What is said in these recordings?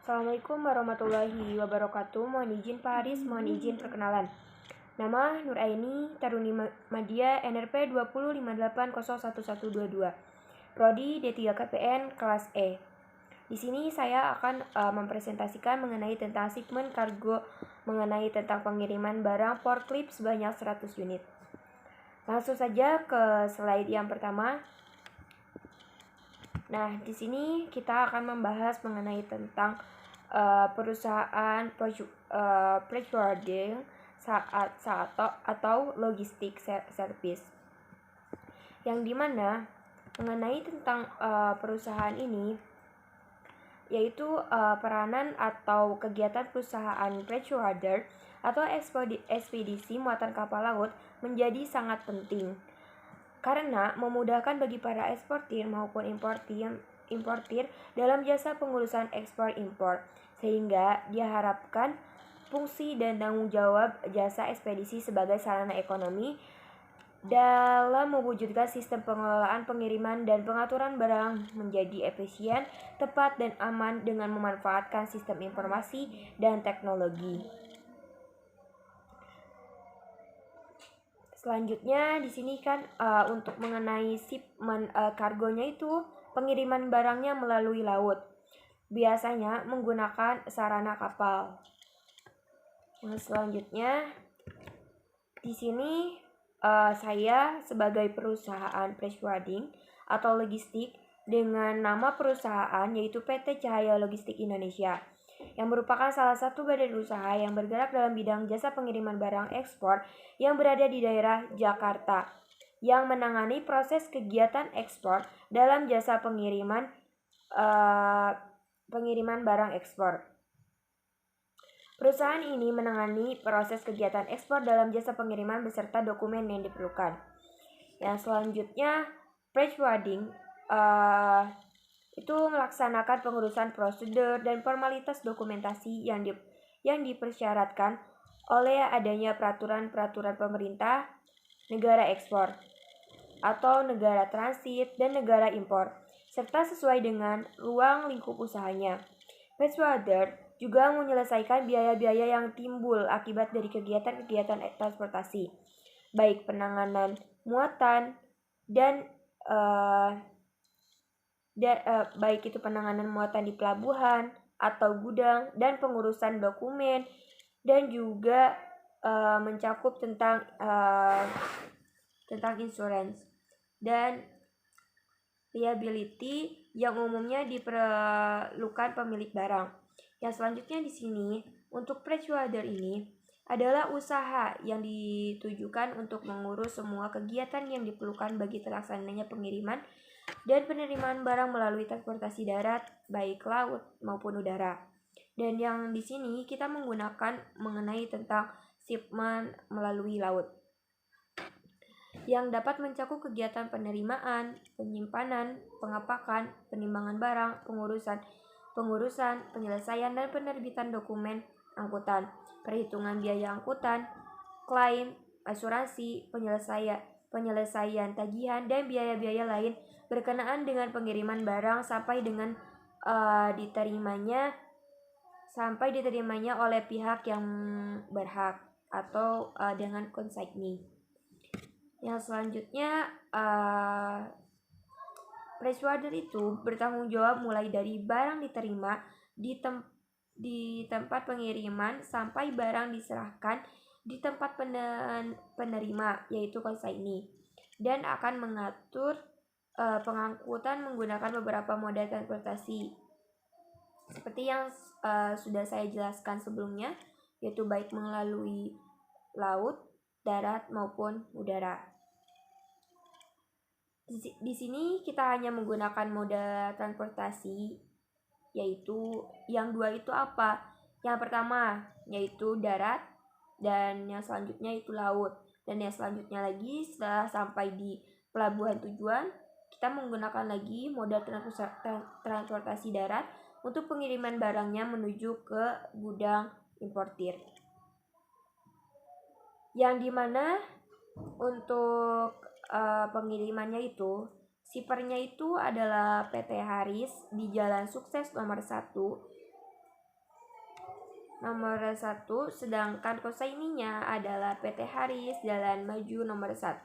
Assalamualaikum warahmatullahi wabarakatuh. Mohon izin Pak Haris, mohon izin perkenalan. Nama Nuraini Taruni Madia NRP 2058011122. Prodi D3 KPN kelas E. Di sini saya akan mempresentasikan mengenai tentang shipment kargo mengenai tentang pengiriman barang forklift sebanyak 100 unit. Langsung saja ke slide yang pertama. Nah, di sini kita akan membahas mengenai tentang perusahaan freight forwarding atau logistik service, yang dimana mengenai tentang perusahaan ini yaitu peranan atau kegiatan perusahaan freight forwarder atau ekspedisi muatan kapal laut menjadi sangat penting karena memudahkan bagi para eksportir maupun importir dalam jasa pengurusan ekspor impor, sehingga diharapkan fungsi dan tanggung jawab jasa ekspedisi sebagai sarana ekonomi dalam mewujudkan sistem pengelolaan pengiriman dan pengaturan barang menjadi efisien, tepat, dan aman dengan memanfaatkan sistem informasi dan teknologi. Selanjutnya di sini kan untuk mengenai shipment kargonya itu pengiriman barangnya melalui laut. Biasanya menggunakan sarana kapal. Yang selanjutnya di sini saya sebagai perusahaan freight forwarding atau logistik dengan nama perusahaan yaitu PT Cahaya Logistik Indonesia, yang merupakan salah satu badan usaha yang bergerak dalam bidang jasa pengiriman barang ekspor yang berada di daerah Jakarta, yang menangani proses kegiatan ekspor dalam jasa pengiriman barang ekspor. Perusahaan ini menangani proses kegiatan ekspor dalam jasa pengiriman beserta dokumen yang diperlukan. Yang selanjutnya, freight forwarding itu melaksanakan pengurusan prosedur dan formalitas dokumentasi yang dipersyaratkan oleh adanya peraturan-peraturan pemerintah, negara ekspor atau negara transit dan negara impor, serta sesuai dengan ruang lingkup usahanya. Freight forwarder juga menyelesaikan biaya-biaya yang timbul akibat dari kegiatan-kegiatan transportasi, baik penanganan muatan dan baik itu penanganan muatan di pelabuhan atau gudang dan pengurusan dokumen, dan juga mencakup tentang insurance dan liability yang umumnya diperlukan pemilik barang. Yang selanjutnya di sini untuk freight forwarder ini adalah usaha yang ditujukan untuk mengurus semua kegiatan yang diperlukan bagi terlaksananya pengiriman dan penerimaan barang melalui transportasi darat, baik laut maupun udara. Dan yang di sini kita menggunakan mengenai tentang shipment melalui laut, yang dapat mencakup kegiatan penerimaan, penyimpanan, pengepakan, penimbangan barang, pengurusan, penyelesaian dan penerbitan dokumen angkutan, perhitungan biaya angkutan, klaim, asuransi, penyelesaian tagihan, dan biaya-biaya lain berkenaan dengan pengiriman barang sampai diterimanya oleh pihak yang berhak atau dengan konsignee. Yang selanjutnya freight forwarder itu bertanggung jawab mulai dari barang diterima di tempat pengiriman sampai barang diserahkan di tempat penerima yaitu konsignee, dan akan mengatur pengangkutan menggunakan beberapa moda transportasi seperti yang sudah saya jelaskan sebelumnya, yaitu baik melalui laut, darat maupun udara. Di sini kita hanya menggunakan moda transportasi, yaitu yang dua itu apa? Yang pertama yaitu darat, dan yang selanjutnya itu laut. Dan yang selanjutnya lagi setelah sampai di pelabuhan tujuan, kita menggunakan lagi moda transportasi darat untuk pengiriman barangnya menuju ke gudang importir. Yang dimana untuk pengirimannya itu shippernya itu adalah PT Haris di Jalan Sukses nomor 1 nomor 1, sedangkan konsaininya adalah PT Haris Jalan Maju nomor 1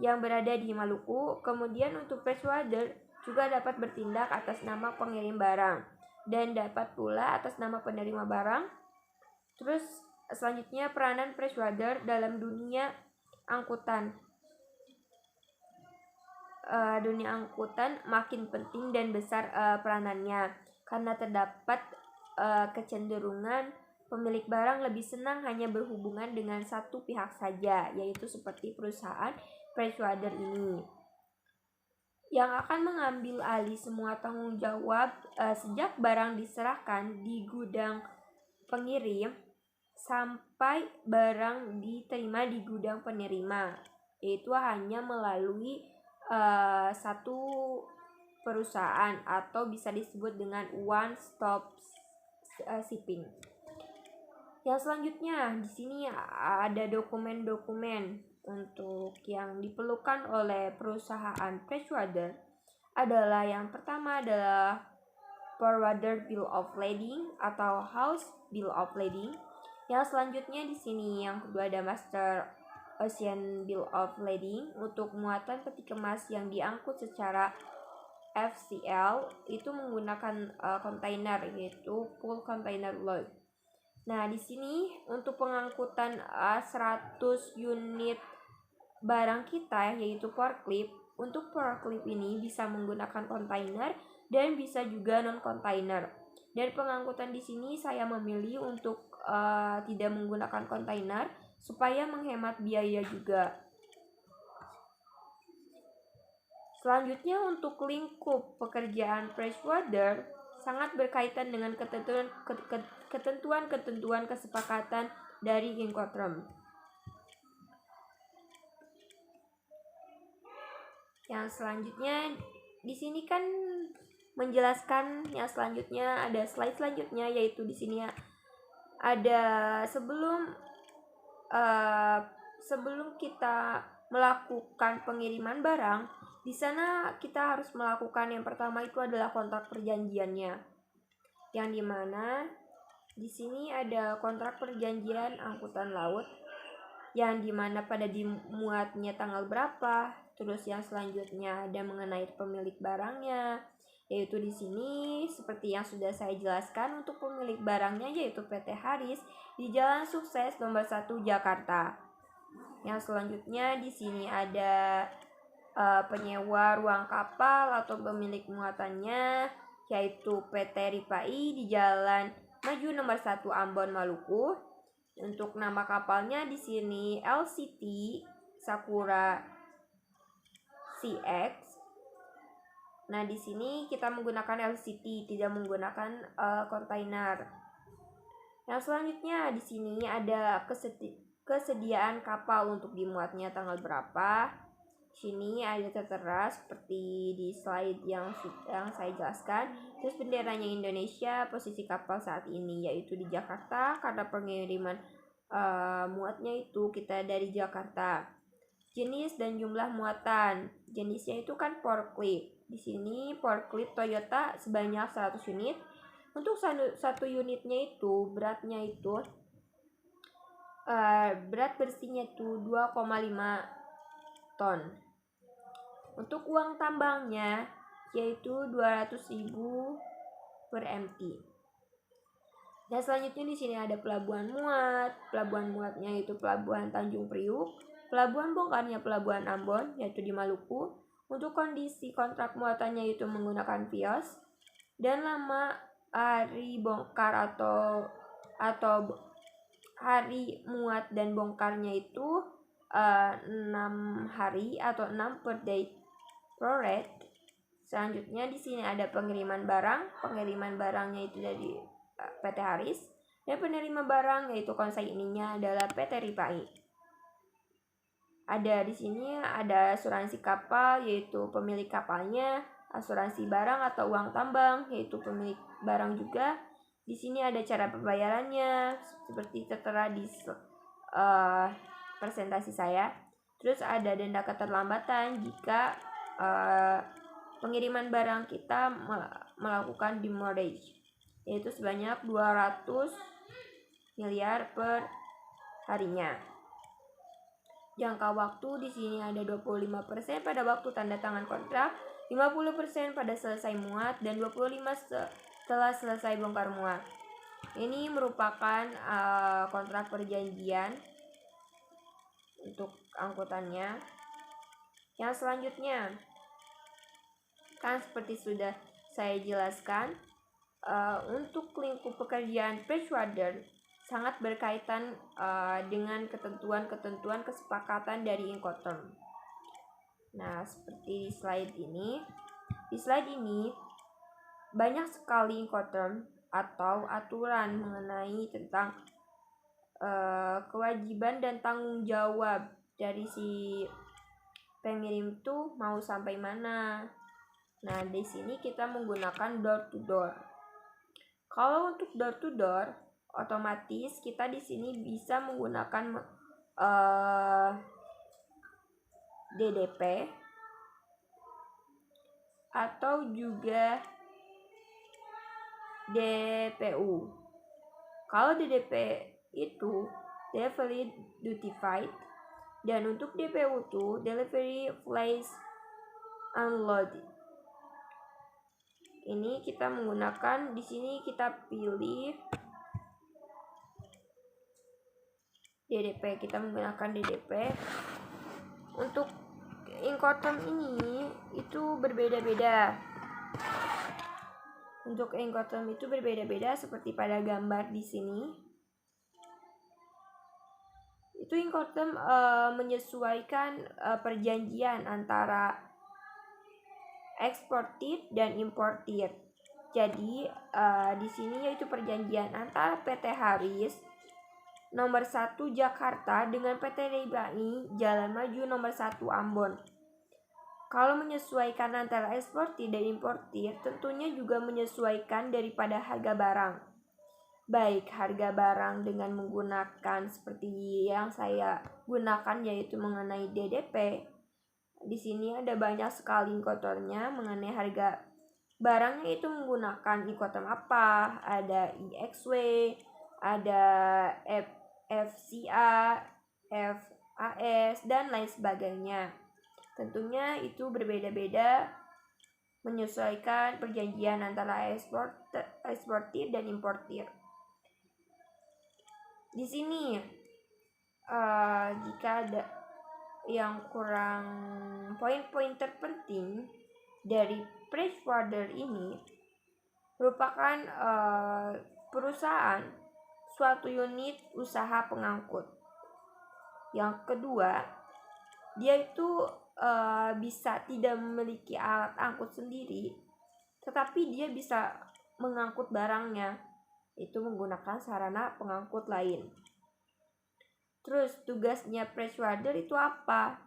yang berada di Maluku. Kemudian untuk Freshwater juga dapat bertindak atas nama pengirim barang dan dapat pula atas nama penerima barang. Terus selanjutnya peranan Freshwater dalam dunia angkutan. Dunia angkutan makin penting dan besar peranannya karena terdapat kecenderungan pemilik barang lebih senang hanya berhubungan dengan satu pihak saja, yaitu seperti perusahaan Freshwater ini yang akan mengambil alih semua tanggung jawab sejak barang diserahkan di gudang pengirim sampai barang diterima di gudang penerima, yaitu hanya melalui satu perusahaan atau bisa disebut dengan one stop shipping. Yang selanjutnya di sini ada dokumen-dokumen untuk yang diperlukan oleh perusahaan Freshwater adalah yang pertama adalah Forwarder Bill of Lading atau House Bill of Lading. Yang selanjutnya di sini yang kedua ada Master Ocean Bill of Lading untuk muatan peti kemas yang diangkut secara FCL itu menggunakan kontainer, yaitu full container load. Nah, di sini untuk pengangkutan 100 unit barang kita yaitu forklift. Untuk forklift ini bisa menggunakan kontainer dan bisa juga non kontainer. Dan pengangkutan di sini saya memilih untuk tidak menggunakan kontainer supaya menghemat biaya juga. Selanjutnya untuk lingkup pekerjaan Freshwater sangat berkaitan dengan ketentuan kesepakatan dari Incoterm. Yang selanjutnya di sini kan menjelaskan yang selanjutnya, ada slide selanjutnya, yaitu di sini ada sebelum kita melakukan pengiriman barang. Di sana kita harus melakukan yang pertama itu adalah kontrak perjanjiannya, yang dimana di sini ada kontrak perjanjian angkutan laut, yang dimana pada dimuatnya tanggal berapa. Terus yang selanjutnya ada mengenai pemilik barangnya, yaitu di sini seperti yang sudah saya jelaskan untuk pemilik barangnya yaitu PT Haris di Jalan Sukses nomor 1 Jakarta. Yang selanjutnya di sini ada penyewa ruang kapal atau pemilik muatannya yaitu PT Ripai di Jalan Maju nomor 1 Ambon Maluku. Untuk nama kapalnya di sini LCT Sakura CX. Nah, di sini kita menggunakan LCT, tidak menggunakan kontainer. Yang selanjutnya di sini ada kesediaan kapal untuk dimuatnya tanggal berapa. Sini ada tertera seperti di slide yang saya jelaskan. Terus benderanya Indonesia, posisi kapal saat ini yaitu di Jakarta karena pengiriman muatnya itu kita dari Jakarta. Jenis dan jumlah muatan. Jenisnya itu kan forklift. Di sini forklift Toyota sebanyak 100 unit. Untuk satu unitnya itu beratnya itu berat bersihnya itu 2,5 ton. Untuk uang tambangnya yaitu 200.000 per MT. Dan selanjutnya di sini ada pelabuhan muat. Pelabuhan muatnya yaitu Pelabuhan Tanjung Priuk. Pelabuhan bongkarnya Pelabuhan Ambon yaitu di Maluku. Untuk kondisi kontrak muatannya itu menggunakan Vios. Dan lama hari bongkar atau hari muat dan bongkarnya itu 6 hari atau 6 per day prorate. Selanjutnya di sini ada pengiriman barang. Pengiriman barangnya itu dari PT Haris dan penerima barang yaitu konsaininya adalah PT Ripai. Ada di sini ada asuransi kapal yaitu pemilik kapalnya, asuransi barang atau uang tambang yaitu pemilik barang juga. Di sini ada cara pembayarannya seperti tertera di presentasi saya. Terus ada denda keterlambatan jika pengiriman barang kita melakukan demurrage. yaitu sebanyak 200 miliar per harinya. Jangka waktu di sini ada 25% pada waktu tanda tangan kontrak, 50% pada selesai muat, dan 25% setelah selesai bongkar muat. Ini merupakan kontrak perjanjian untuk angkutannya. Yang selanjutnya, kan seperti sudah saya jelaskan, untuk lingkup pekerjaan Freshwater sangat berkaitan dengan ketentuan-ketentuan kesepakatan dari Incoterm. Nah, seperti di slide ini. Di slide ini banyak sekali Incoterm atau aturan mengenai tentang kewajiban dan tanggung jawab dari si pengirim tuh mau sampai mana. Nah, di sini kita menggunakan door to door. Kalau untuk door to door, otomatis kita di sini bisa menggunakan DDP atau juga DPU. Kalau DDP itu delivery duty-paid, dan untuk DPU itu delivery place unloaded. Ini kita menggunakan, di sini kita pilih DDP, kita menggunakan DDP. Untuk Incoterm ini itu berbeda-beda. Untuk Incoterm itu berbeda-beda seperti pada gambar di sini. Itu Incoterm menyesuaikan perjanjian antara eksportir dan importir. Jadi di sini yaitu perjanjian antara PT Haris nomor 1 Jakarta dengan PT Rebani Jalan Maju nomor 1 Ambon. Kalau menyesuaikan antara eksportir dan importir, tentunya juga menyesuaikan daripada harga barang. Baik harga barang dengan menggunakan seperti yang saya gunakan, yaitu mengenai DDP. Di sini ada banyak sekali Incotermnya mengenai harga barangnya itu menggunakan Incoterm apa, ada IXW, ada FCA, FAS, dan lain sebagainya. Tentunya itu berbeda-beda menyesuaikan perjanjian antara eksportir dan importir. Di sini jika ada yang kurang, poin-poin terpenting dari Freshwater ini merupakan perusahaan suatu unit usaha pengangkut. Yang kedua, dia itu bisa tidak memiliki alat angkut sendiri, tetapi dia bisa mengangkut barangnya itu menggunakan sarana pengangkut lain. Terus tugasnya Freshwater itu apa?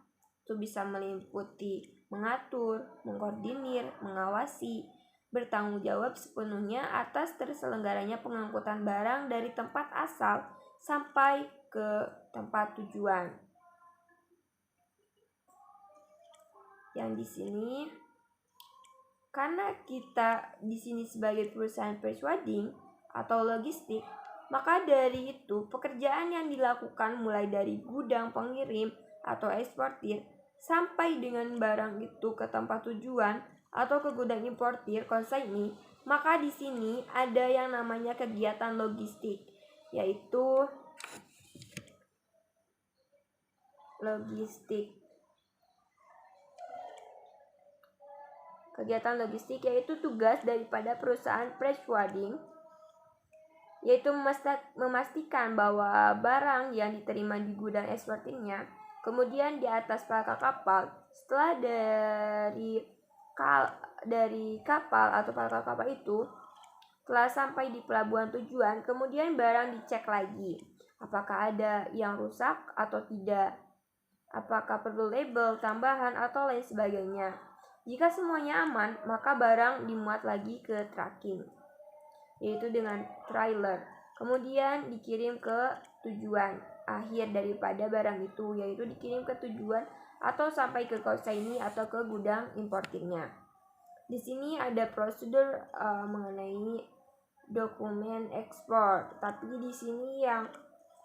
Itu bisa meliputi mengatur, mengkoordinir, mengawasi, bertanggung jawab sepenuhnya atas terselenggaranya pengangkutan barang dari tempat asal sampai ke tempat tujuan. Yang di sini, karena kita di sini sebagai perusahaan persuading atau logistik, maka dari itu pekerjaan yang dilakukan mulai dari gudang pengirim atau eksportir sampai dengan barang itu ke tempat tujuan atau ke gudang importir konsignee, maka di sini ada yang namanya kegiatan logistik, yaitu kegiatan logistik yaitu tugas daripada perusahaan Freshwater, yaitu memastikan bahwa barang yang diterima di gudang eksportirnya kemudian di atas palka kapal, setelah dari kapal atau palka kapal itu telah sampai di pelabuhan tujuan, kemudian barang dicek lagi apakah ada yang rusak atau tidak, apakah perlu label tambahan atau lain sebagainya. Jika semuanya aman, maka barang dimuat lagi ke tracking, yaitu dengan trailer, kemudian dikirim ke tujuan akhir daripada barang itu, yaitu dikirim ke tujuan atau sampai ke konsignee atau ke gudang importirnya. Di sini ada prosedur mengenai dokumen ekspor. Tapi di sini yang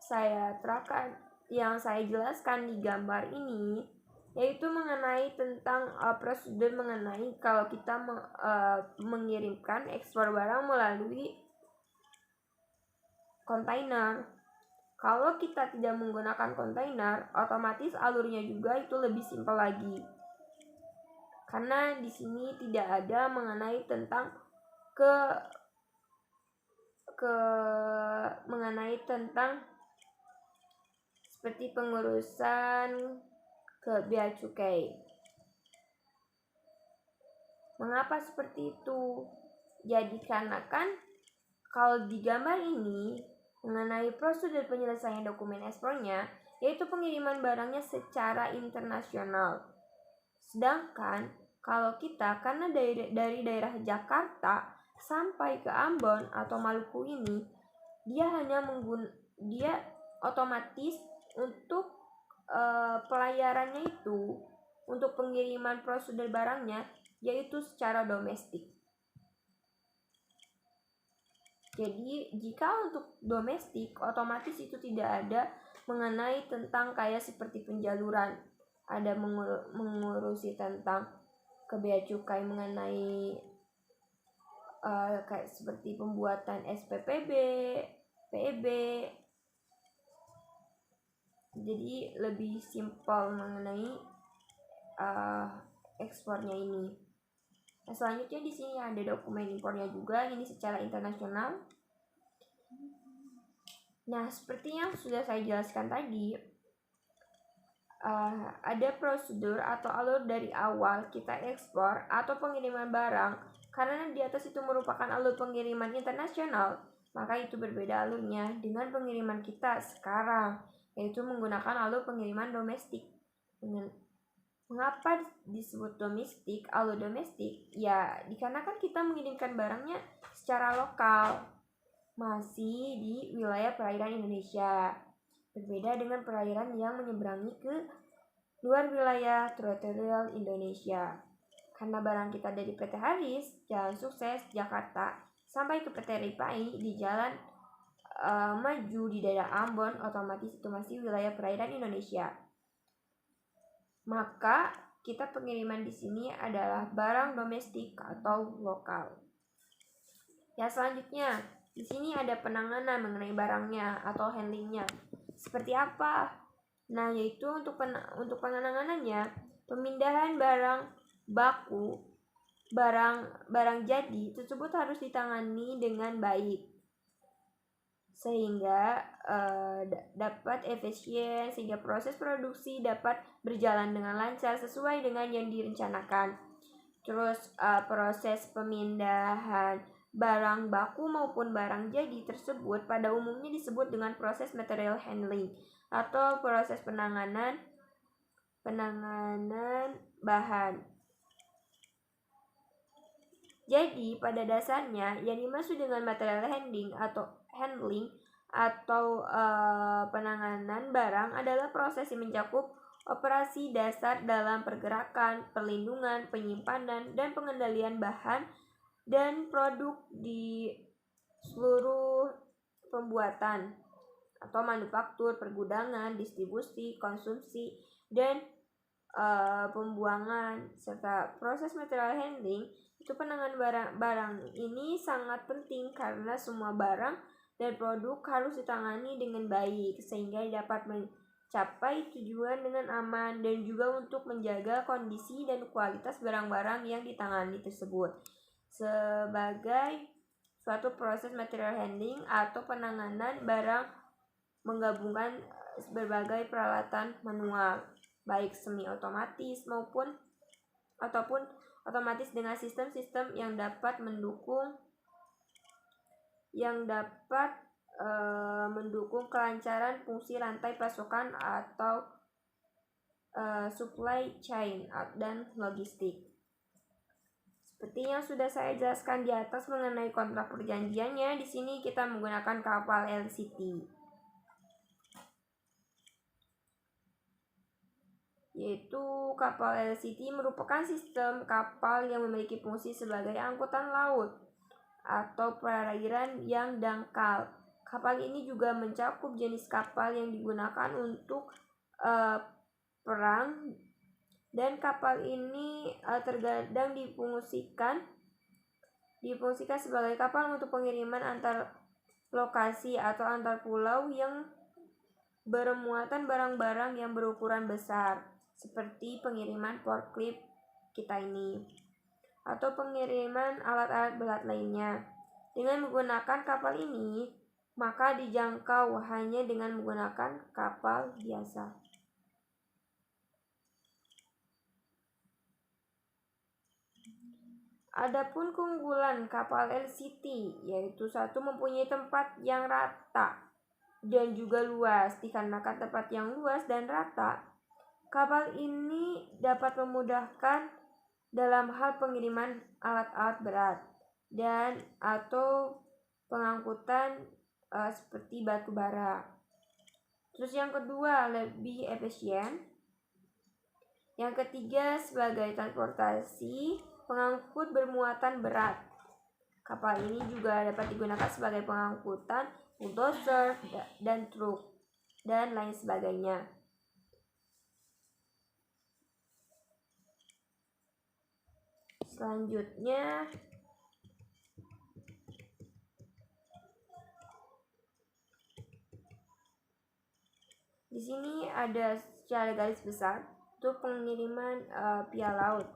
saya terapkan, yang saya jelaskan di gambar ini, yaitu mengenai tentang prosedur mengenai kalau kita mengirimkan ekspor barang melalui kontainer. Kalau kita tidak menggunakan kontainer, otomatis alurnya juga itu lebih simpel lagi. Karena di sini tidak ada mengenai tentang mengenai tentang seperti pengurusan ke bea cukai. Mengapa seperti itu? Jadi karena kan kalau di gambar ini mengenai prosedur penyelesaian dokumen ekspornya, yaitu pengiriman barangnya secara internasional. Sedangkan kalau kita, karena dari daerah Jakarta sampai ke Ambon atau Maluku ini, dia otomatis untuk pelayarannya itu, untuk pengiriman prosedur barangnya, yaitu secara domestik. Jadi jika untuk domestik, otomatis itu tidak ada mengenai tentang kayak seperti penjaluran, ada mengurusi tentang ke bea cukai mengenai kayak seperti pembuatan SPPB, PEB. Jadi lebih simpel mengenai ekspornya ini. Nah, selanjutnya di sini ada dokumen impornya juga, ini secara internasional. Nah, seperti yang sudah saya jelaskan tadi, ada prosedur atau alur dari awal kita ekspor atau pengiriman barang. Karena di atas itu merupakan alur pengiriman internasional, maka itu berbeda alurnya dengan pengiriman kita sekarang, yaitu menggunakan alur pengiriman domestik. Mengapa disebut domestik, alur domestik? Ya, dikarenakan kita mengirimkan barangnya secara lokal, masih di wilayah perairan Indonesia. Berbeda dengan perairan yang menyeberangi ke luar wilayah teritorial Indonesia. Karena barang kita dari PT Haris, Jalan Sukses, Jakarta, sampai ke PT Ripai di Jalan Maju di daerah Ambon, otomatis itu masih wilayah perairan Indonesia. Maka kita pengiriman di sini adalah barang domestik atau lokal. Ya, selanjutnya di sini ada penanganan mengenai barangnya atau handlingnya. Seperti apa? Nah, yaitu untuk penanganannya, pemindahan barang baku, barang jadi tersebut harus ditangani dengan baik sehingga dapat efisien, sehingga proses produksi dapat berjalan dengan lancar sesuai dengan yang direncanakan. Terus proses pemindahan barang baku maupun barang jadi tersebut pada umumnya disebut dengan proses material handling atau proses penanganan bahan. Jadi pada dasarnya yang dimaksud dengan material handling atau penanganan barang adalah proses yang mencakup operasi dasar dalam pergerakan, perlindungan, penyimpanan, dan pengendalian bahan dan produk di seluruh pembuatan atau manufaktur, pergudangan, distribusi, konsumsi, dan pembuangan. Serta proses material handling, itu penanganan barang ini sangat penting karena semua barang dan produk harus ditangani dengan baik sehingga dapat mencapai tujuan dengan aman dan juga untuk menjaga kondisi dan kualitas barang-barang yang ditangani tersebut. Sebagai suatu proses material handling atau penanganan barang menggabungkan berbagai peralatan manual, baik semi otomatis ataupun otomatis dengan sistem-sistem yang dapat mendukung kelancaran fungsi rantai pasokan atau supply chain dan logistik. Seperti yang sudah saya jelaskan di atas mengenai kontrak perjanjiannya, di sini kita menggunakan kapal LCT. Yaitu kapal LCT merupakan sistem kapal yang memiliki fungsi sebagai angkutan laut atau perairan yang dangkal. Kapal ini juga mencakup jenis kapal yang digunakan untuk perang, dan kapal ini terkadang difungsikan sebagai kapal untuk pengiriman antar lokasi atau antar pulau yang bermuatan barang-barang yang berukuran besar, seperti pengiriman forklift kita ini, atau pengiriman alat-alat berat lainnya. Dengan menggunakan kapal ini, maka dijangkau hanya dengan menggunakan kapal biasa. Adapun keunggulan kapal LCT, yaitu satu, mempunyai tempat yang rata dan juga luas. Dikarenakan tempat yang luas dan rata, kapal ini dapat memudahkan dalam hal pengiriman alat-alat berat dan atau pengangkutan seperti batu bara. Terus yang kedua, lebih efisien. Yang ketiga, sebagai transportasi pengangkut bermuatan berat. Kapal ini juga dapat digunakan sebagai pengangkutan bulldozer dan truk dan lain sebagainya. Selanjutnya, di sini ada secara garis besar untuk pengiriman via laut.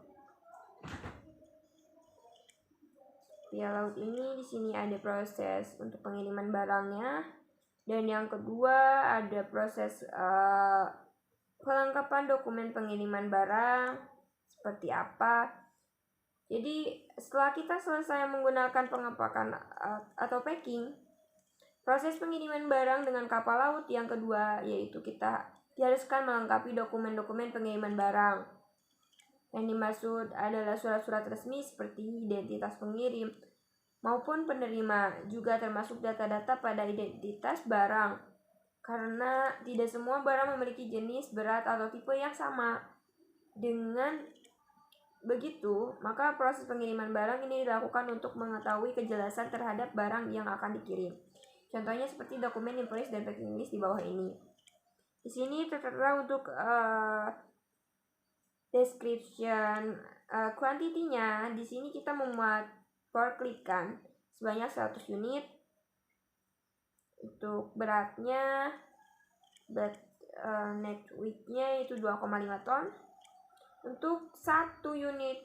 Via laut ini di sini ada proses untuk pengiriman barangnya, dan yang kedua ada proses kelengkapan dokumen pengiriman barang seperti apa. Jadi setelah kita selesai menggunakan pengepakan atau packing, proses pengiriman barang dengan kapal laut yang kedua yaitu kita diharuskan melengkapi dokumen-dokumen pengiriman barang. Yang dimaksud adalah surat-surat resmi seperti identitas pengirim maupun penerima, juga termasuk data-data pada identitas barang, karena tidak semua barang memiliki jenis, berat, atau tipe yang sama. Dengan begitu, maka proses pengiriman barang ini dilakukan untuk mengetahui kejelasan terhadap barang yang akan dikirim. Contohnya seperti dokumen invoice dan packing list di bawah ini. Di sini tertera untuk description kuantitinya. Di sini kita memuat forklift sebanyak 100 unit. Untuk beratnya, net weight-nya itu 2,5 ton. Untuk 1 unit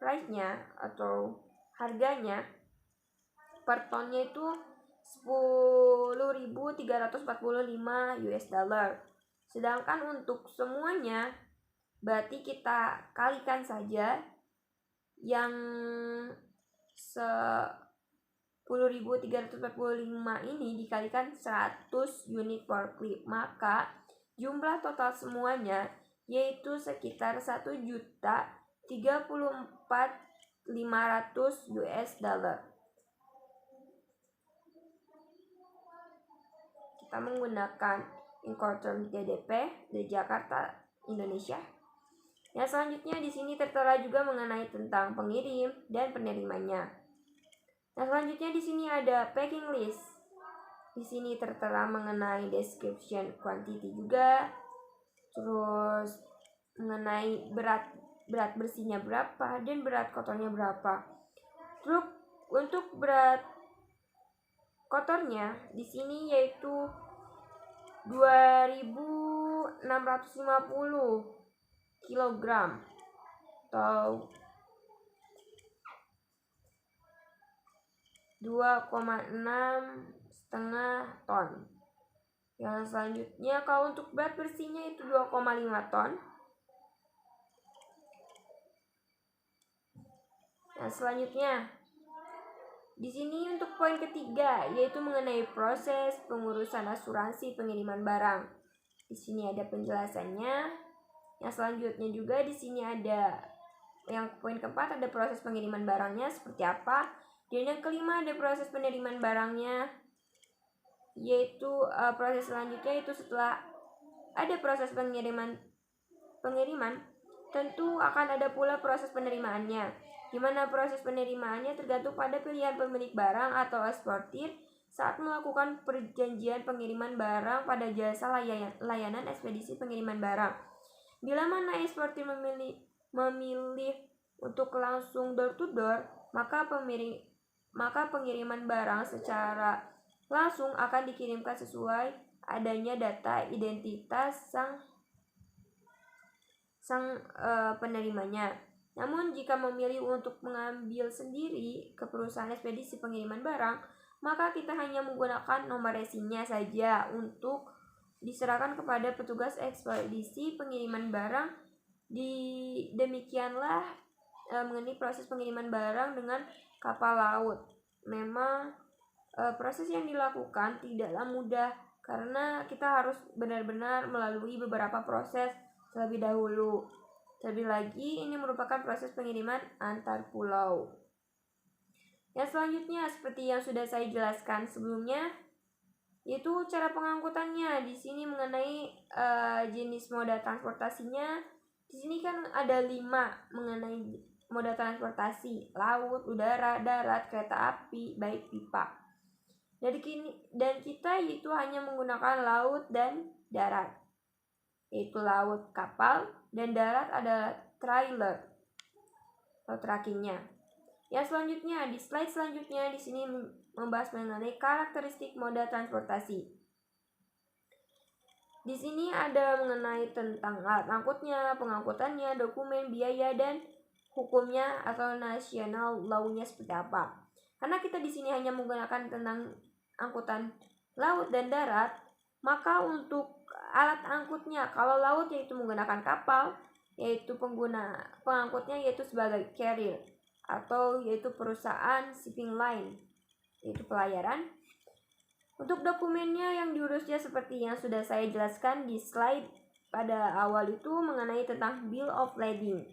price-nya atau harganya per tonnya itu 10.345 US dollar. Sedangkan untuk semuanya berarti kita kalikan saja yang 10.345 ini dikalikan 100 unit forklift, maka jumlah total semuanya yaitu sekitar 1.034.500 US dollar. Kita menggunakan Incoterm GDP dari Jakarta, Indonesia. Yang selanjutnya di sini tertera juga mengenai tentang pengirim dan penerimanya. Nah, selanjutnya di sini ada packing list. Di sini tertera mengenai description quantity juga. Terus mengenai berat bersihnya berapa dan berat kotornya berapa. Terus untuk berat kotornya di sini yaitu 2.650 kg atau 2,6 ton. Yang selanjutnya kalau untuk berat bersihnya itu 2,5 ton. Nah, selanjutnya di sini untuk poin ketiga yaitu mengenai proses pengurusan asuransi pengiriman barang. Di sini ada penjelasannya. Yang selanjutnya juga di sini ada yang poin keempat ada proses pengiriman barangnya seperti apa. Dan yang kelima ada proses penerimaan barangnya, yaitu proses selanjutnya itu setelah ada proses pengiriman, tentu akan ada pula proses penerimaannya, di mana proses penerimaannya tergantung pada pilihan pemilik barang atau eksportir saat melakukan perjanjian pengiriman barang pada jasa layanan ekspedisi pengiriman barang. Bila mana eksportir memilih untuk langsung door to door, maka pengiriman barang secara langsung akan dikirimkan sesuai adanya data identitas sang penerimanya. Namun jika memilih untuk mengambil sendiri ke perusahaan ekspedisi pengiriman barang, maka kita hanya menggunakan nomor resinya saja untuk diserahkan kepada petugas ekspedisi pengiriman barang. Demikianlah mengenai proses pengiriman barang dengan kapal laut. Memang proses yang dilakukan tidaklah mudah karena kita harus benar-benar melalui beberapa proses terlebih dahulu. Terlebih lagi, ini merupakan proses pengiriman antar pulau. Yang selanjutnya, seperti yang sudah saya jelaskan sebelumnya, yaitu cara pengangkutannya. Di sini mengenai jenis moda transportasinya. Di sini kan ada 5 mengenai moda transportasi: laut, udara, darat, kereta api, baik pipa. Dan kita itu hanya menggunakan laut dan darat, yaitu laut kapal dan darat adalah trailer atau trackingnya. Yang selanjutnya, di slide selanjutnya di sini membahas mengenai karakteristik moda transportasi. Di sini ada mengenai tentang alat angkutnya, pengangkutannya, dokumen, biaya, dan hukumnya atau national law-nya seperti apa. Karena kita di sini hanya menggunakan tentang angkutan laut dan darat, maka untuk alat angkutnya, kalau laut yaitu menggunakan kapal, yaitu pengangkutnya yaitu sebagai carrier atau yaitu perusahaan shipping line, yaitu pelayaran. Untuk dokumennya yang diurusnya seperti yang sudah saya jelaskan di slide pada awal itu mengenai tentang bill of lading.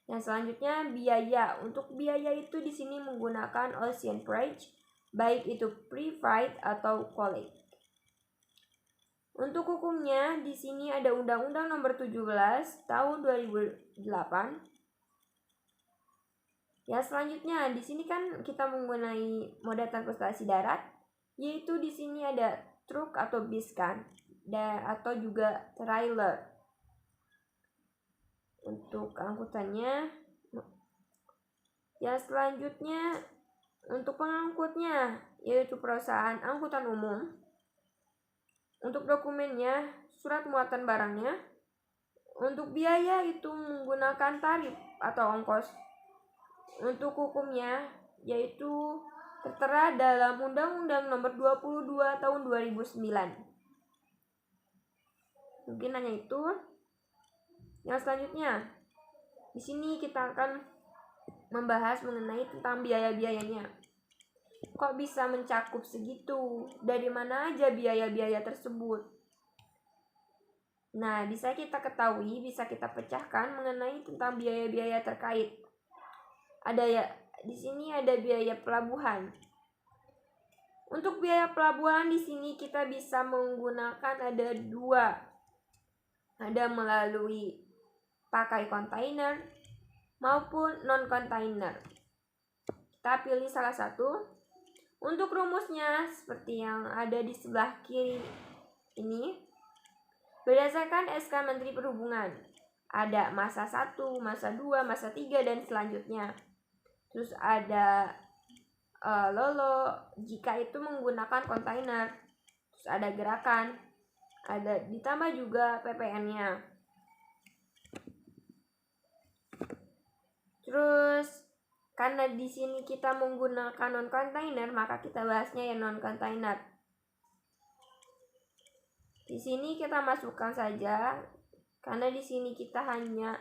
Yang selanjutnya biaya. Untuk biaya itu di sini menggunakan ocean freight, baik itu pre-freight atau collect. Untuk hukumnya, di sini ada Undang-Undang Nomor 17 Tahun 2008. Yang selanjutnya, di sini kan kita mengenai moda transportasi darat, yaitu di sini ada truk atau bis kan, atau juga trailer. Untuk angkutannya. Yang selanjutnya, untuk pengangkutnya, yaitu perusahaan angkutan umum. Untuk dokumennya, surat muatan barangnya. Untuk biaya itu menggunakan tarif atau ongkos. Untuk hukumnya, yaitu tertera dalam Undang-Undang Nomor 22 Tahun 2009. Mungkin hanya itu. Yang selanjutnya, di sini kita akan membahas mengenai tentang biaya-biayanya. Kok bisa mencakup segitu? Dari mana aja biaya-biaya tersebut? Nah, bisa kita ketahui, bisa kita pecahkan mengenai tentang biaya-biaya terkait. Ada ya, di sini ada biaya pelabuhan. Untuk biaya pelabuhan di sini kita bisa menggunakan ada 2. Ada melalui pakai kontainer maupun non-kontainer. Kita pilih salah satu. Untuk rumusnya seperti yang ada di sebelah kiri ini, berdasarkan SK Menteri Perhubungan, ada masa 1, masa 2, masa 3, dan selanjutnya. Terus ada lolo jika itu menggunakan kontainer. Terus ada gerakan, ada ditambah juga PPN-nya. Terus karena di sini kita menggunakan non-container, maka kita bahasnya yang non-container. Di sini kita masukkan saja, karena di sini kita hanya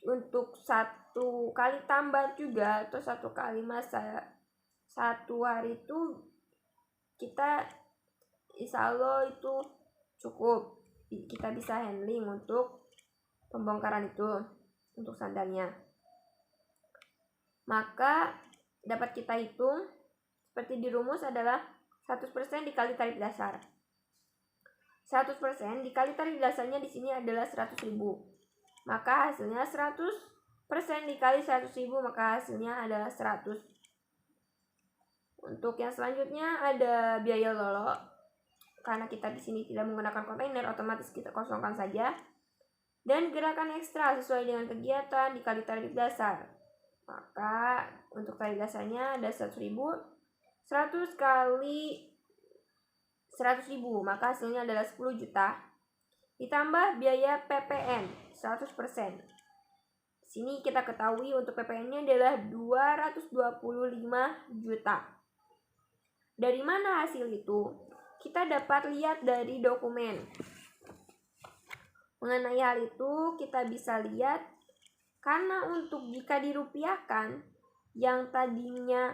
untuk 1 kali tambah juga atau 1 kali masa 1 hari itu kita insya Allah itu cukup. Kita bisa handling untuk pembongkaran itu untuk sandalnya. Maka dapat kita hitung seperti di rumus adalah 100% dikali tarif dasar. 100% dikali tarif dasarnya di sini adalah 100.000. Maka hasilnya 100% dikali 100.000, maka hasilnya adalah 100. Untuk yang selanjutnya ada biaya lolo. Karena kita di sini tidak menggunakan kontainer, otomatis kita kosongkan saja. Dan gerakan ekstra sesuai dengan kegiatan dikali tarif dasar. Maka untuk tarif dasarnya ada 100.000. 100 kali 100.000, maka hasilnya adalah 10 juta. Ditambah biaya PPN 100%. Sini kita ketahui untuk PPN-nya adalah 225 juta. Dari mana hasil itu? Kita dapat lihat dari dokumen. Mengenai hal itu kita bisa lihat karena untuk jika dirupiahkan yang tadinya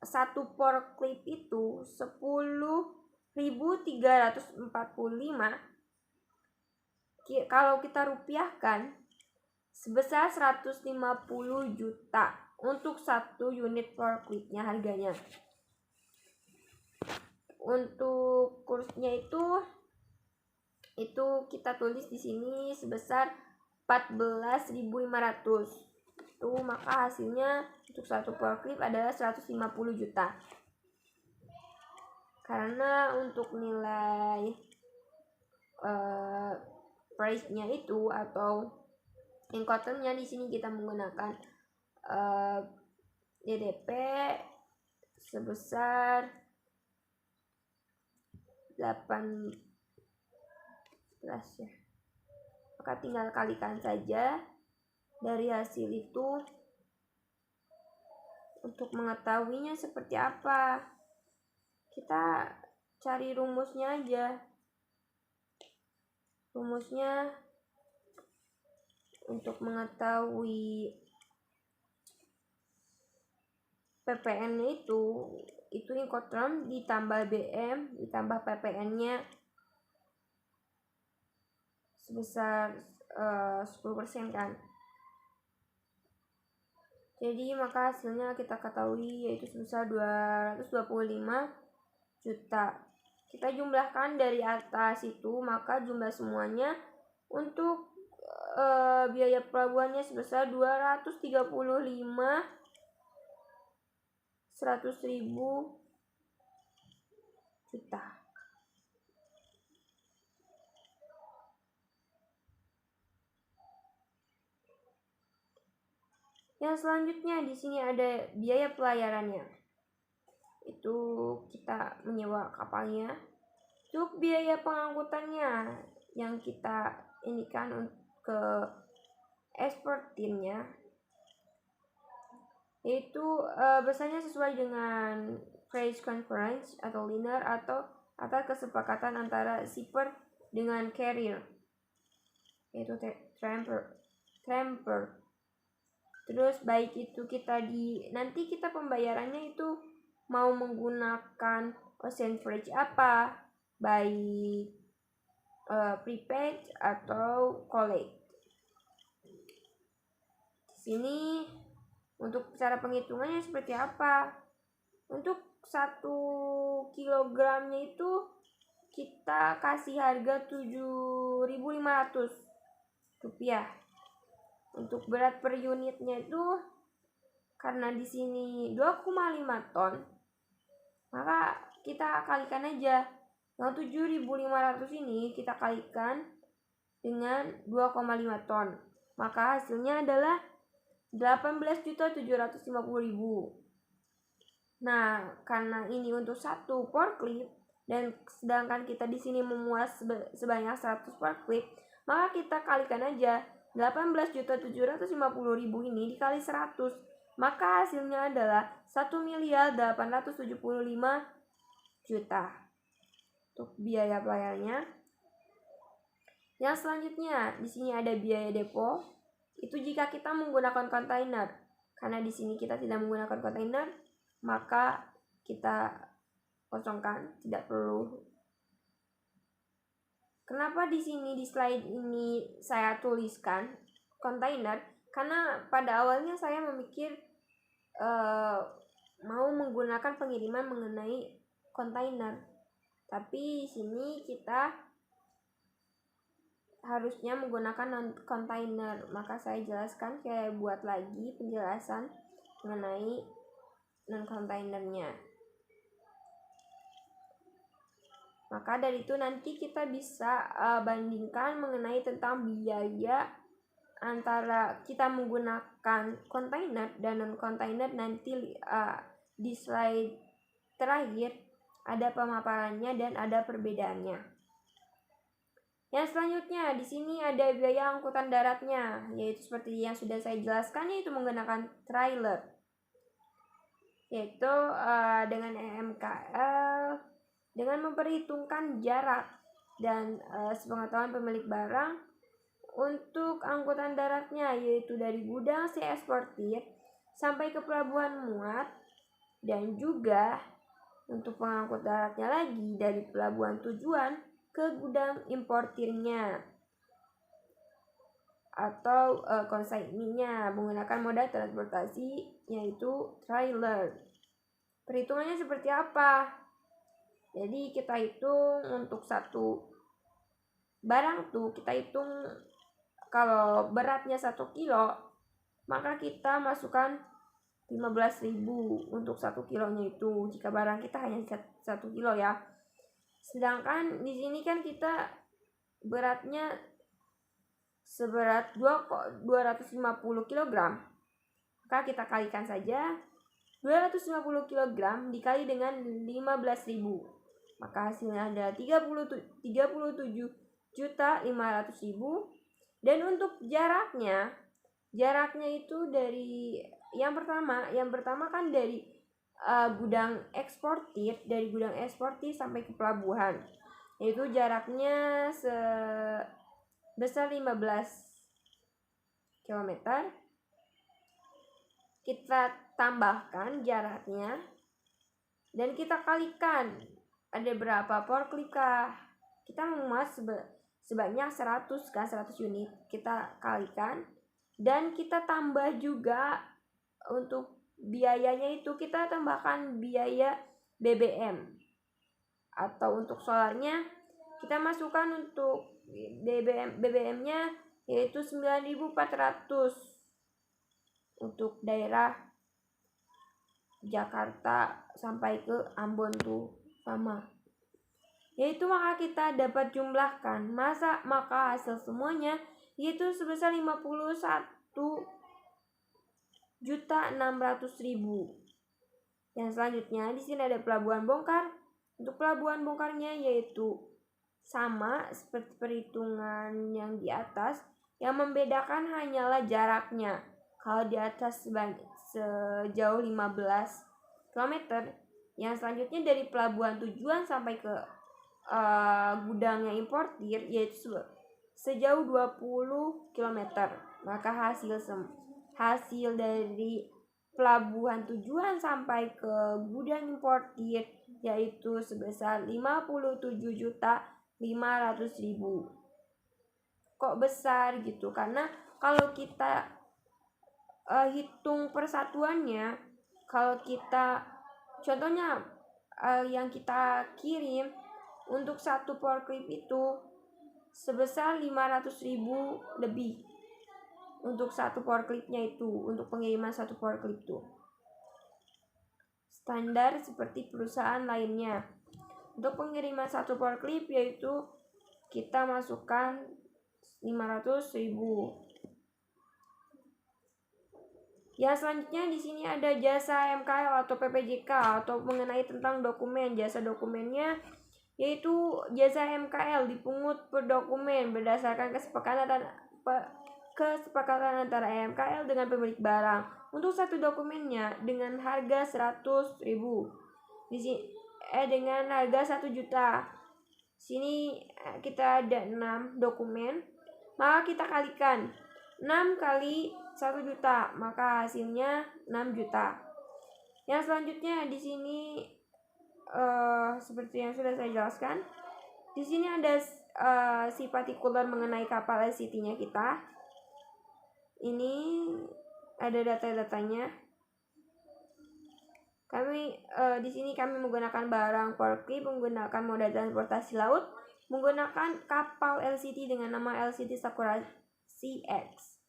satu forklift itu 10.345, kalau kita rupiahkan sebesar 150 juta untuk satu unit forkliftnya harganya. Untuk kursnya itu kita tulis di sini sebesar 14.500. Itu maka hasilnya untuk satu forklift adalah 150 juta. Karena untuk nilai price-nya itu atau Incotermnya di sini kita menggunakan DDP sebesar 18 ya. Maka tinggal kalikan saja dari hasil itu untuk mengetahuinya seperti apa. Kita cari rumusnya aja. Rumusnya untuk mengetahui PPN-nya itu Incoterm ditambah BM ditambah PPN-nya sebesar 10% kan. Jadi maka hasilnya kita ketahui yaitu sebesar 225 juta. Kita jumlahkan dari atas itu, maka jumlah semuanya untuk biaya pelabuhannya sebesar 235 100.000 juta. Yang selanjutnya di sini ada biaya pelayarannya. Itu kita menyewa kapalnya. Untuk biaya pengangkutannya yang kita inikan ke eksportirnya itu biasanya sesuai dengan price conference atau liner atau atas kesepakatan antara shipper dengan carrier, yaitu tramper. Terus baik itu nanti kita pembayarannya itu mau menggunakan ocean freight apa, baik prepaid atau collect. Di sini untuk cara penghitungannya seperti apa? Untuk 1 kilogramnya itu kita kasih harga 7.500 rupiah. Untuk berat per unitnya itu karena di sini 2,5 ton, maka kita kalikan aja. Yang 7.500 ini kita kalikan dengan 2,5 ton. Maka hasilnya adalah 18.750.000. Nah, karena ini untuk satu forklift dan sedangkan kita di sini memuat sebanyak 100 forklift, maka kita kalikan aja 18.750.000 ini dikali 100, maka hasilnya adalah 1.875 juta untuk biaya pelayanannya. Yang selanjutnya di sini ada biaya depo. Itu jika kita menggunakan kontainer. Karena di sini kita tidak menggunakan kontainer, maka kita kosongkan, tidak perlu. Kenapa di sini di slide ini saya tuliskan kontainer? Karena pada awalnya saya memikir mau menggunakan pengiriman mengenai kontainer. Tapi di sini kita harusnya menggunakan non-container. Maka saya jelaskan, saya buat lagi penjelasan mengenai non-containernya. Maka dari itu nanti kita bisa bandingkan mengenai tentang biaya antara kita menggunakan container dan non-container. Nanti di slide terakhir ada pemaparannya dan ada perbedaannya. Yang selanjutnya di sini ada biaya angkutan daratnya, yaitu seperti yang sudah saya jelaskan, yaitu menggunakan trailer, yaitu dengan EMKL dengan memperhitungkan jarak dan sepengetahuan pemilik barang untuk angkutan daratnya, yaitu dari gudang si eksportir sampai ke pelabuhan muat, dan juga untuk pengangkut daratnya lagi dari pelabuhan tujuan ke gudang importirnya atau konsaininya menggunakan moda transportasi yaitu trailer. Perhitungannya seperti apa? Jadi kita hitung untuk satu barang tuh, kita hitung kalau beratnya 1 kilo, maka kita masukkan 15.000 untuk 1 kilonya itu jika barang kita hanya 1 kilo ya. Sedangkan di sini kan kita beratnya seberat 250 kg. Maka kita kalikan saja 250 kg dikali dengan 15.000. Maka hasilnya adalah 37.500.000. Dan untuk jaraknya itu dari yang pertama kan dari gudang eksportir sampai ke pelabuhan, yaitu jaraknya sebesar 15 km. Kita tambahkan jaraknya dan kita kalikan ada berapa forklift kah. Kita memuat sebanyak 100 unit. Kita kalikan dan kita tambah juga untuk biayanya itu, kita tambahkan biaya BBM atau untuk solarnya kita masukkan untuk BBM-nya yaitu 9.400 untuk daerah Jakarta sampai ke Ambon tuh sama. Yaitu maka kita dapat jumlahkan maka hasil semuanya yaitu sebesar 51.600.000. Yang selanjutnya di sini ada pelabuhan bongkar. Untuk pelabuhan bongkarnya yaitu sama seperti perhitungan yang di atas. Yang membedakan hanyalah jaraknya. Kalau di atas sejauh 15 km, yang selanjutnya dari pelabuhan tujuan sampai ke gudangnya importir yaitu sejauh 20 km. Maka hasil dari pelabuhan tujuan sampai ke gudang importir yaitu sebesar 57.500.000. Kok besar gitu? Karena kalau kita hitung persatuannya, kalau kita contohnya yang kita kirim untuk satu forklift itu sebesar 500.000 lebih untuk satu forkliftnya itu, untuk pengiriman satu forklift itu. Standar seperti perusahaan lainnya. Untuk pengiriman satu forklift yaitu kita masukkan 500.000. Yang selanjutnya di sini ada jasa MKL atau PPJK atau mengenai tentang dokumen. Jasa dokumennya yaitu jasa MKL dipungut per dokumen berdasarkan kesepakatan antara MKL dengan pemilik barang. Untuk satu dokumennya dengan harga 100.000. Di sini dengan harga 1 juta. Sini kita ada 6 dokumen. Maka kita kalikan 6 kali 1 juta, maka hasilnya 6 juta. Yang selanjutnya di sini seperti yang sudah saya jelaskan. Di sini ada si partikular mengenai kapal SCT-nya kita. Ini ada data-datanya. Di sini kami menggunakan barang forklift menggunakan moda transportasi laut menggunakan kapal LCT dengan nama LCT Sakura CX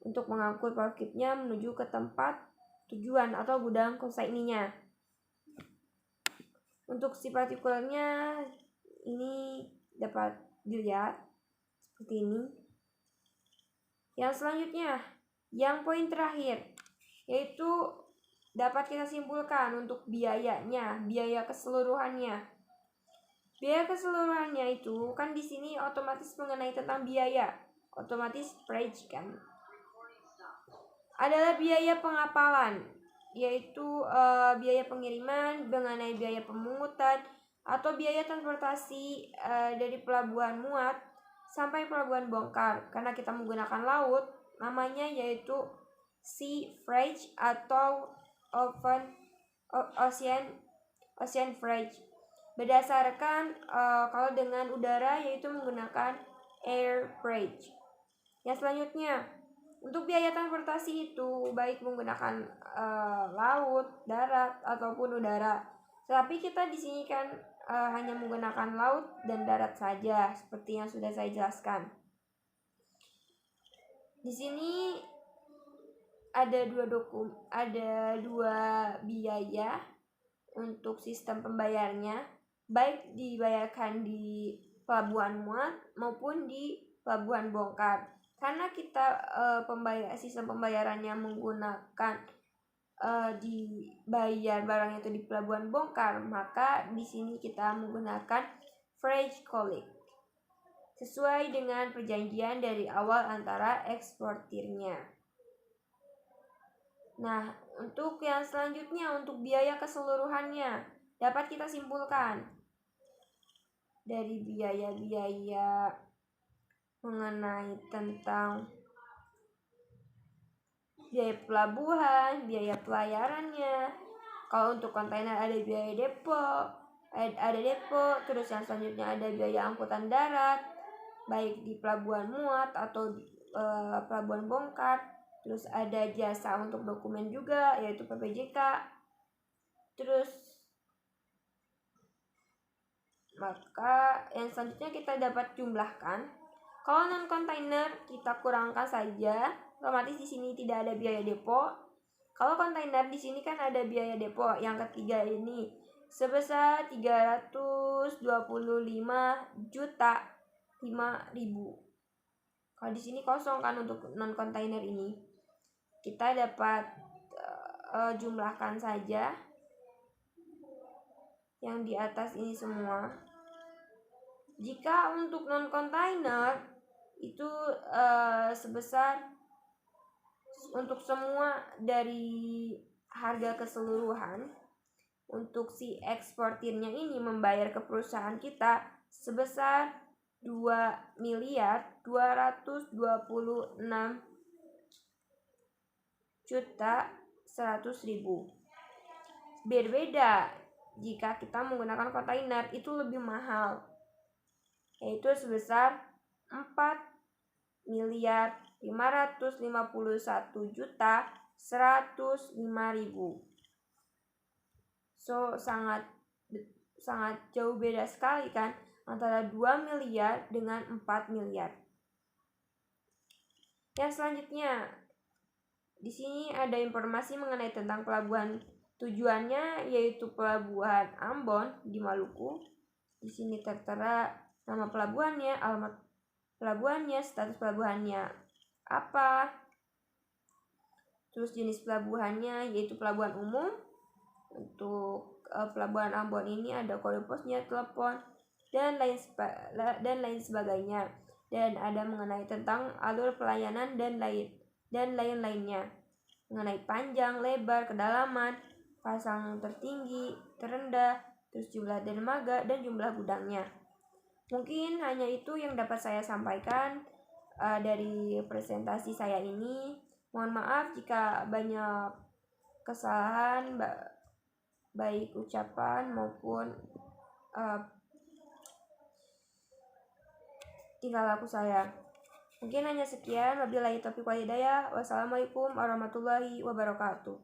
untuk mengangkut parkirnya menuju ke tempat tujuan atau gudang konsaininya. Untuk si partikulernya ini dapat dilihat seperti ini. Yang selanjutnya, yang poin terakhir, yaitu dapat kita simpulkan untuk biayanya, biaya keseluruhannya. Biaya keseluruhannya itu kan di sini otomatis mengenai tentang biaya, otomatis price kan. Adalah biaya pengapalan, yaitu biaya pengiriman, mengenai biaya pemungutan atau biaya transportasi dari pelabuhan muat sampai pelabuhan bongkar. Karena kita menggunakan laut, namanya yaitu sea freight atau ocean freight. Berdasarkan kalau dengan udara yaitu menggunakan air freight. Yang selanjutnya, untuk biaya transportasi itu baik menggunakan laut, darat ataupun udara. Tapi kita di sini kan hanya menggunakan laut dan darat saja, seperti yang sudah saya jelaskan. Di sini ada dua biaya untuk sistem pembayarnya, baik dibayarkan di pelabuhan muat maupun di pelabuhan bongkar. Karena kita sistem pembayarannya menggunakan dibayar barang itu di pelabuhan bongkar, maka di sini kita menggunakan freight collect sesuai dengan perjanjian dari awal antara eksportirnya. Nah, untuk yang selanjutnya, untuk biaya keseluruhannya dapat kita simpulkan dari biaya-biaya mengenai tentang biaya pelabuhan, biaya pelayarannya. Kalau untuk kontainer ada biaya depo, terus yang selanjutnya ada biaya angkutan darat, baik di pelabuhan muat atau pelabuhan bongkar. Terus ada jasa untuk dokumen juga, yaitu PPJK. Terus maka yang selanjutnya kita dapat jumlahkan. Kalau non kontainer kita kurangkan saja, otomatis di sini tidak ada biaya depo. Kalau kontainer di sini kan ada biaya depo. Yang ketiga ini sebesar 325 juta 5.000. Kalau di sini kosong kan untuk non kontainer ini. Kita dapat jumlahkan saja yang di atas ini semua. Jika untuk non kontainer itu sebesar untuk semua dari harga keseluruhan, untuk si eksportirnya ini membayar ke perusahaan kita sebesar 2.226.100.000. Berbeda jika kita menggunakan kontainer, itu lebih mahal, yaitu sebesar 4.551.105.000. So sangat jauh beda sekali kan antara 2 miliar dengan 4 miliar. Yang selanjutnya, di sini ada informasi mengenai tentang pelabuhan tujuannya, yaitu Pelabuhan Ambon di Maluku. Di sini tertera nama pelabuhannya, alamat pelabuhannya, status pelabuhannya apa. Terus jenis pelabuhannya yaitu pelabuhan umum. Untuk Pelabuhan Ambon ini ada kode posnya, telepon, dan lain sebagainya. Dan ada mengenai tentang alur pelayanan dan lain-lainnya. Mengenai panjang, lebar, kedalaman, pasang tertinggi, terendah, terus jumlah dermaga dan jumlah gudangnya. Mungkin hanya itu yang dapat saya sampaikan dari presentasi saya ini. Mohon maaf jika banyak kesalahan baik ucapan maupun tingkah laku saya. Mungkin hanya sekian. Wabillahi taufiq wal hidayah. Wassalamualaikum warahmatullahi wabarakatuh.